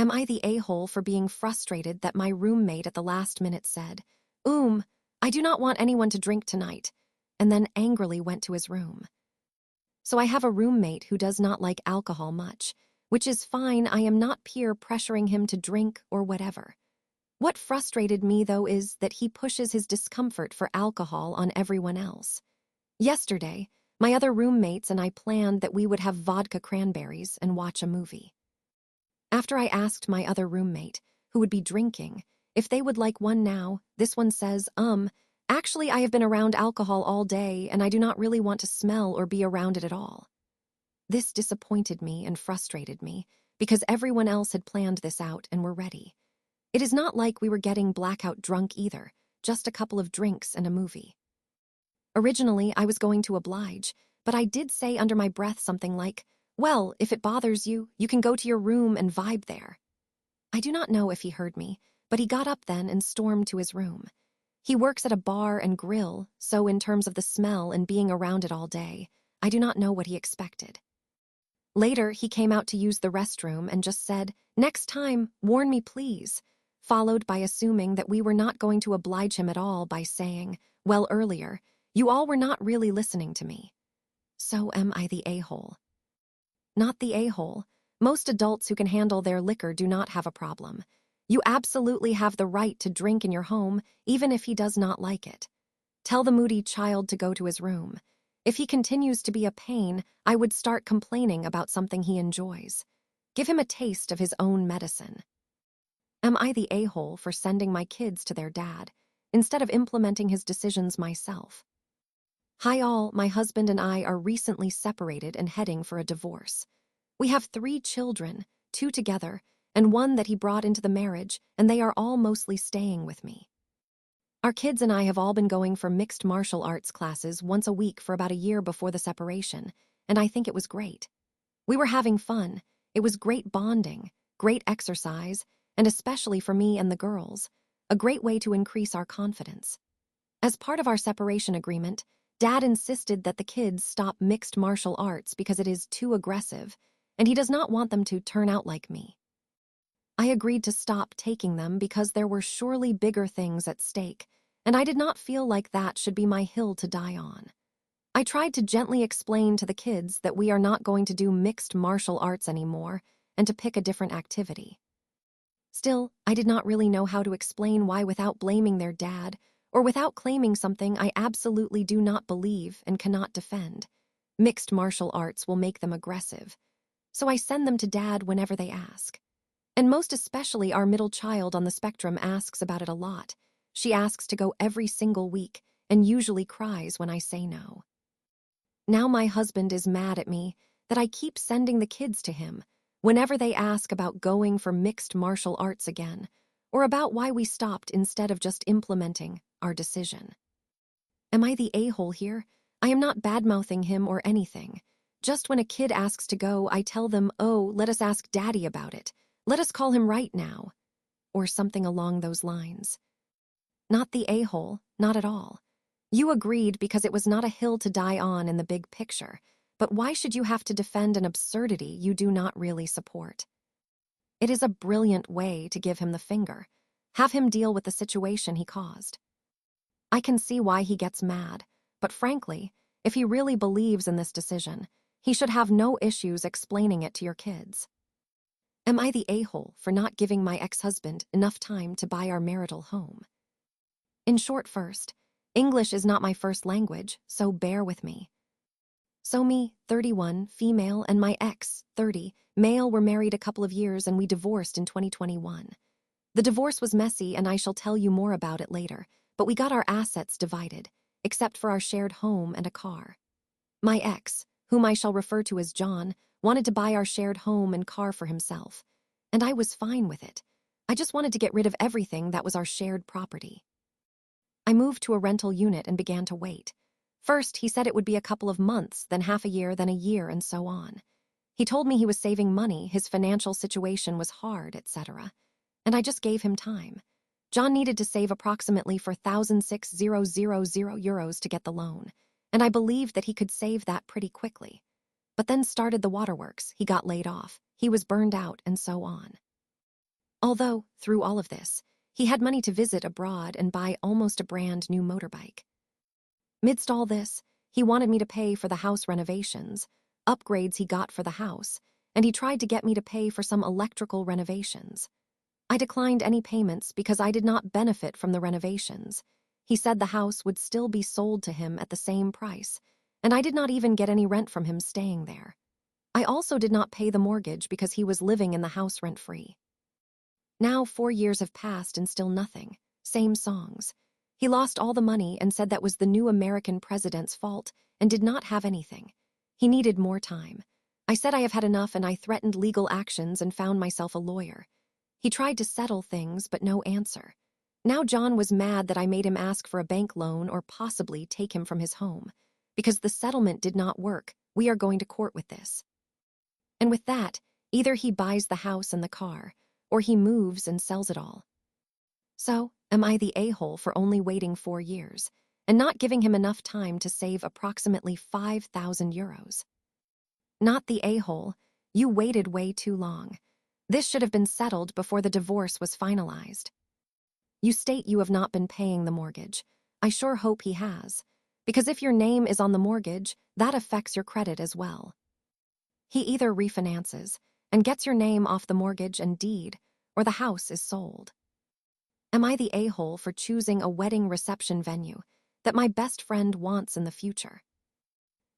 Am I the a-hole for being frustrated that my roommate at the last minute said, I do not want anyone to drink tonight, and then angrily went to his room? So I have a roommate who does not like alcohol much, which is fine. I am not peer pressuring him to drink or whatever. What frustrated me, though, is that he pushes his discomfort for alcohol on everyone else. Yesterday, my other roommates and I planned that we would have vodka cranberries and watch a movie. After I asked my other roommate, who would be drinking, if they would like one now, this one says, actually I have been around alcohol all day and I do not really want to smell or be around it at all. This disappointed me and frustrated me because everyone else had planned this out and were ready. It is not like we were getting blackout drunk either, just a couple of drinks and a movie. Originally, I was going to oblige, but I did say under my breath something like, well, if it bothers you, you can go to your room and vibe there. I do not know if he heard me, but he got up then and stormed to his room. He works at a bar and grill, so in terms of the smell and being around it all day, I do not know what he expected. Later, he came out to use the restroom and just said, next time, warn me please, followed by assuming that we were not going to oblige him at all by saying, well, earlier, you all were not really listening to me. So am I the a-hole? Not the a-hole. Most adults who can handle their liquor do not have a problem. You absolutely have the right to drink in your home, even if he does not like it. Tell the moody child to go to his room. If he continues to be a pain, I would start complaining about something he enjoys. Give him a taste of his own medicine. Am I the a-hole for sending my kids to their dad, instead of implementing his decisions myself? Hi all, my husband and I are recently separated and heading for a divorce. We have 3 children, 2 together, and 1 that he brought into the marriage, and they are all mostly staying with me. Our kids and I have all been going for mixed martial arts classes once a week for about a year before the separation, and I think it was great. We were having fun. It was great bonding, great exercise, and especially for me and the girls, a great way to increase our confidence. As part of our separation agreement, Dad insisted that the kids stop mixed martial arts because it is too aggressive, and he does not want them to turn out like me. I agreed to stop taking them because there were surely bigger things at stake, and I did not feel like that should be my hill to die on. I tried to gently explain to the kids that we are not going to do mixed martial arts anymore and to pick a different activity. Still, I did not really know how to explain why without blaming their dad or without claiming something I absolutely do not believe and cannot defend. Mixed martial arts will make them aggressive, so I send them to Dad whenever they ask. And most especially our middle child on the spectrum asks about it a lot. She asks to go every single week and usually cries when I say no. Now my husband is mad at me that I keep sending the kids to him whenever they ask about going for mixed martial arts again, or about why we stopped instead of just implementing our decision. Am I the a-hole here? I am not bad-mouthing him or anything. Just when a kid asks to go, I tell them, oh, let us ask Daddy about it. Let us call him right now. Or something along those lines. Not the a-hole, not at all. You agreed because it was not a hill to die on in the big picture, but why should you have to defend an absurdity you do not really support? It is a brilliant way to give him the finger. Have him deal with the situation he caused. I can see why he gets mad, but frankly, if he really believes in this decision, he should have no issues explaining it to your kids. Am I the a-hole for not giving my ex-husband enough time to buy our marital home? In short, first, English is not my first language, so bear with me. So me, 31, female, and my ex, 30, male, were married a couple of years and we divorced in 2021. The divorce was messy and I shall tell you more about it later, but we got our assets divided, except for our shared home and a car. My ex, whom I shall refer to as John, wanted to buy our shared home and car for himself, and I was fine with it. I just wanted to get rid of everything that was our shared property. I moved to a rental unit and began to wait. First, he said it would be a couple of months, then half a year, then a year, and so on. He told me he was saving money, his financial situation was hard, etc. And I just gave him time. John needed to save approximately €4,600 to get the loan, and I believed that he could save that pretty quickly. But then started the waterworks, he got laid off, he was burned out, and so on. Although, through all of this, he had money to visit abroad and buy almost a brand new motorbike. Midst all this, he wanted me to pay for the house renovations, upgrades he got for the house, and he tried to get me to pay for some electrical renovations. I declined any payments because I did not benefit from the renovations. He said the house would still be sold to him at the same price, and I did not even get any rent from him staying there. I also did not pay the mortgage because he was living in the house rent-free. Now 4 years have passed and still nothing. Same songs. He lost all the money and said that was the new American president's fault and did not have anything. He needed more time. I said I have had enough and I threatened legal actions and found myself a lawyer. He tried to settle things, but no answer. Now John was mad that I made him ask for a bank loan or possibly take him from his home. Because the settlement did not work, we are going to court with this. And with that, either he buys the house and the car, or he moves and sells it all. So, am I the a-hole for only waiting 4 years, and not giving him enough time to save approximately 5,000 euros? Not the a-hole, you waited way too long. This should have been settled before the divorce was finalized. You state you have not been paying the mortgage. I sure hope he has, because if your name is on the mortgage, that affects your credit as well. He either refinances and gets your name off the mortgage and deed, or the house is sold. Am I the a-hole for choosing a wedding reception venue that my best friend wants in the future?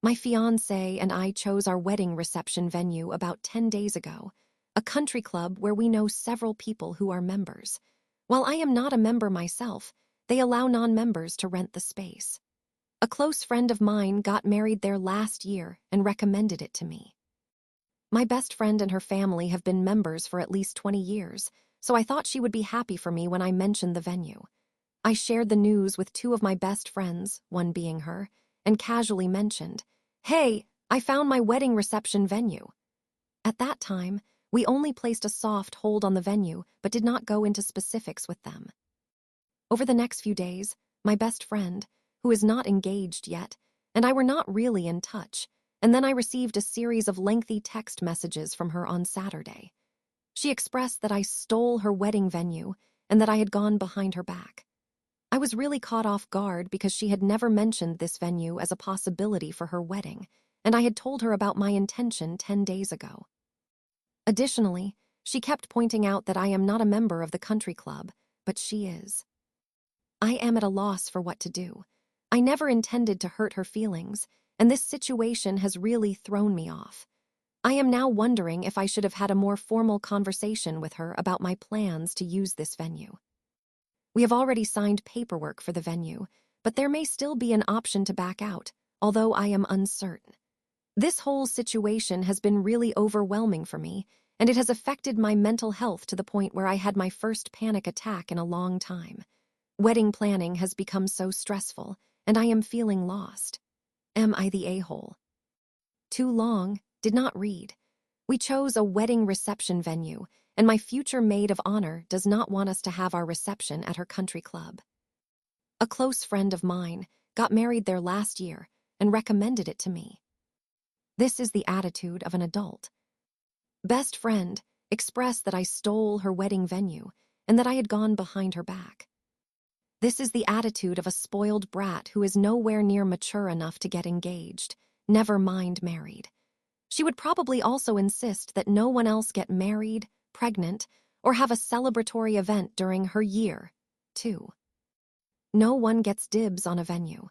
My fiancé and I chose our wedding reception venue about 10 days ago, a country club where we know several people who are members. While I am not a member myself, they allow non-members to rent the space. A close friend of mine got married there last year and recommended it to me. My best friend and her family have been members for at least 20 years, so I thought she would be happy for me when I mentioned the venue. I shared the news with 2 of my best friends, one being her, and casually mentioned, "Hey, I found my wedding reception venue." At that time, we only placed a soft hold on the venue but did not go into specifics with them. Over the next few days, my best friend, who is not engaged yet, and I were not really in touch, and then I received a series of lengthy text messages from her on Saturday. She expressed that I stole her wedding venue and that I had gone behind her back. I was really caught off guard because she had never mentioned this venue as a possibility for her wedding, and I had told her about my intention 10 days ago. Additionally, she kept pointing out that I am not a member of the country club, but she is. I am at a loss for what to do. I never intended to hurt her feelings, and this situation has really thrown me off. I am now wondering if I should have had a more formal conversation with her about my plans to use this venue. We have already signed paperwork for the venue, but there may still be an option to back out, although I am uncertain. This whole situation has been really overwhelming for me, and it has affected my mental health to the point where I had my first panic attack in a long time. Wedding planning has become so stressful, and I am feeling lost. Am I the a-hole? Too long, did not read. We chose a wedding reception venue, and my future maid of honor does not want us to have our reception at her country club. A close friend of mine got married there last year and recommended it to me. This is the attitude of an adult. Best friend expressed that I stole her wedding venue and that I had gone behind her back. This is the attitude of a spoiled brat who is nowhere near mature enough to get engaged, never mind married. She would probably also insist that no one else get married, pregnant, or have a celebratory event during her year, too. No one gets dibs on a venue,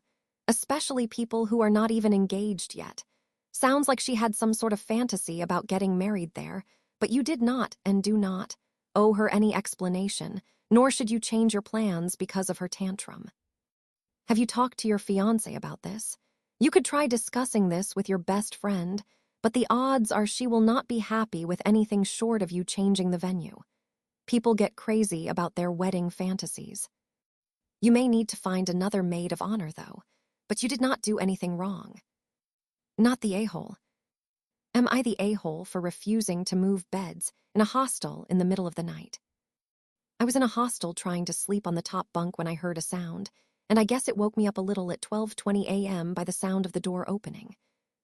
especially people who are not even engaged yet. Sounds like she had some sort of fantasy about getting married there, but you did not and do not owe her any explanation, nor should you change your plans because of her tantrum. Have you talked to your fiancé about this? You could try discussing this with your best friend, but the odds are she will not be happy with anything short of you changing the venue. People get crazy about their wedding fantasies. You may need to find another maid of honor, though, but you did not do anything wrong. Not the a-hole. Am I the a-hole for refusing to move beds in a hostel in the middle of the night? I was in a hostel trying to sleep on the top bunk when I heard a sound, and I guess it woke me up a little at 12:20 a.m. by the sound of the door opening.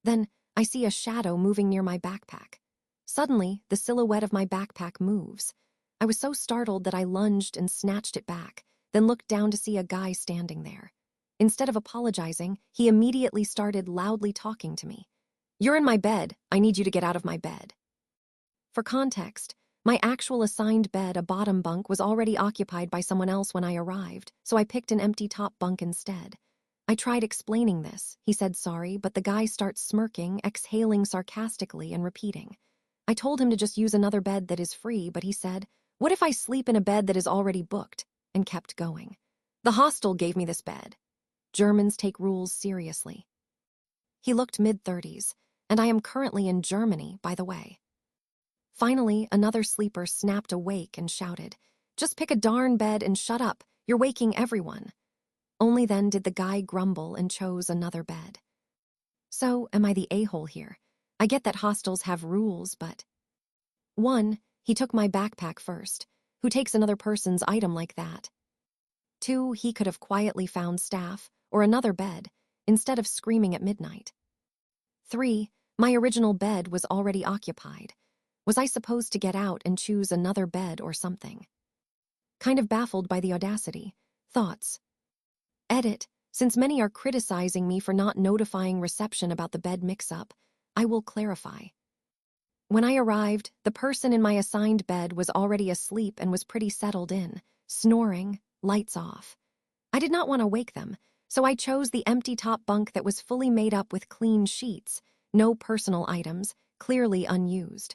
Then I see a shadow moving near my backpack. Suddenly, the silhouette of my backpack moves. I was so startled that I lunged and snatched it back, then looked down to see a guy standing there. Instead of apologizing, he immediately started loudly talking to me. "You're in my bed. I need you to get out of my bed." For context, my actual assigned bed, a bottom bunk, was already occupied by someone else when I arrived, so I picked an empty top bunk instead. I tried explaining this. He said sorry, but the guy starts smirking, exhaling sarcastically and repeating. I told him to just use another bed that is free, but he said, "What if I sleep in a bed that is already booked?" and kept going. "The hostel gave me this bed." Germans take rules seriously. He looked mid-30s, and I am currently in Germany, by the way. Finally, another sleeper snapped awake and shouted, "Just pick a darn bed and shut up. You're waking everyone." Only then did the guy grumble and chose another bed. So, am I the a-hole here? I get that hostels have rules, but... 1. He took my backpack first. Who takes another person's item like that? 2. He could have quietly found staff or another bed instead of screaming at midnight. 3. My original bed was already occupied. Was I supposed to get out and choose another bed or something? Kind of baffled by the audacity. Thoughts. Edit. Since many are criticizing me for not notifying reception about the bed mix-up, I will clarify. When I arrived, the person in my assigned bed was already asleep and was pretty settled in, snoring, lights off. I did not want to wake them, so I chose the empty top bunk that was fully made up with clean sheets, no personal items, clearly unused.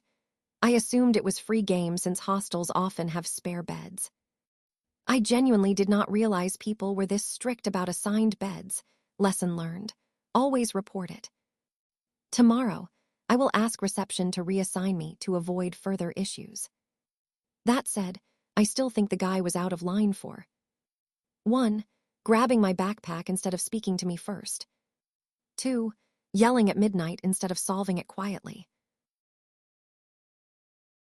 I assumed it was free game since hostels often have spare beds. I genuinely did not realize people were this strict about assigned beds. Lesson learned. Always report it. Tomorrow, I will ask reception to reassign me to avoid further issues. That said, I still think the guy was out of line for 1. Grabbing my backpack instead of speaking to me first. 2. Yelling at midnight instead of solving it quietly.